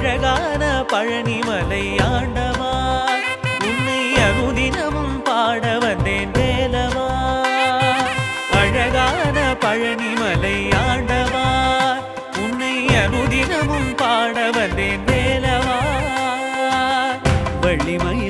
அழகான பழனிமலை ஆண்டவா உன்னை அனுதினமும் பாட வந்தேன் வேலவா அழகான பழனிமலை ஆண்டவா உன்னை அனுதினமும் பாட வந்தேன் வேலவா வள்ளிமயில்